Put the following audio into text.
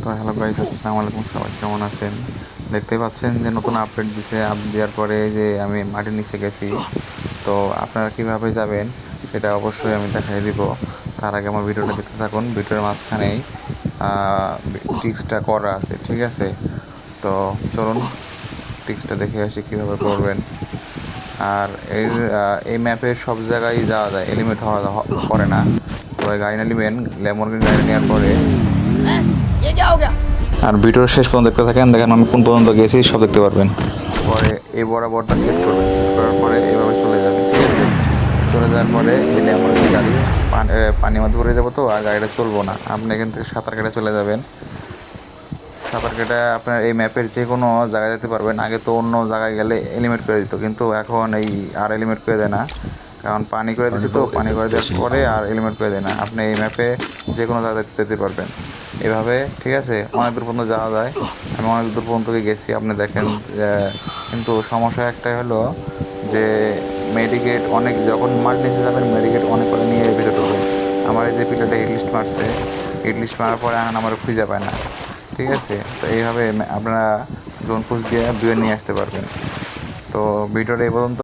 তো hello guys, আসসালামু আলাইকুম। সবাই কেমন আছেন? দেখতেই পাচ্ছেন যে নতুন আপডেট দিছে। আপডেট দেওয়ার পরে যে আমি মাটির নিচে গেছি। তো আপনারা কিভাবে যাবেন সেটা অবশ্যই আমি দেখাই দিব। তার আগে আমার ভিডিওটা দেখতে থাকুন। ভিডিওর মাঝখানেই টিক্সটা করা আছে, ঠিক আছে? তো চলুন টিক্সটা দেখে আসি কীভাবে করবেন। আর এই ম্যাপে সব জায়গায় যাওয়া যায়, এলিমিট করে না। তো গাড়ি না নেবেন, ল্যাম্বরগিনি গাড়ি নেওয়ার পরে আর ভিডিওর শেষ পর্যন্ত দেখতে থাকেন, দেখেন আমি কোন পর্যন্ত গেছি সব দেখতে পারবেন। পরে এই বরাবরটা সেট করবেন, সেট করার পরে এইভাবে চলে যাবেন, ঠিক আছে? চলে যাওয়ার পরে এই ল্যাম্বরগিনি গাড়ি পানির মধ্যে পড়ে যাবো, তো আর গাড়িটা চলবো না। আপনি এখান থেকে সাঁতার কেটে চলে যাবেন। সাঁতার কেটে আপনার এই ম্যাপের যে কোনো জায়গায় যেতে পারবেন। আগে তো অন্য জায়গায় গেলে এলিমিট করে দিত, কিন্তু এখন এই আর এলিমিট করে দেয় না, কারণ পানি করে দিচ্ছে। তো Carnival পানি is a করে দেওয়ার fishing পরে আর island. এলিমিট করে দেয় না, আপনি এই ম্যাপে যে কোনো জায়গায় যেতে পারবেন এভাবে, ঠিক আছে? অনেক দূর পর্যন্ত যাওয়া যায়। আমি অনেক দূর পর্যন্ত গেছি, আপনি দেখেন। কিন্তু সমস্যা একটাই হলো যে মেডিকেট অনেক, যখন মাঠ নিচে যাবেন মেডিকেট অনেক করে নিয়ে ভিতরে ঢুকবেন। আমার এই যে প্লেয়ারটা হিটলিস্ট মারছে, হিটলিস্ট মারার পরে এখন আমার খুঁজে পায় না, ঠিক আছে? তো এইভাবে আপনারা জোন পুশ দিয়ে নিয়ে আসতে পারবেন। তো ভিডিওটা এই পর্যন্ত।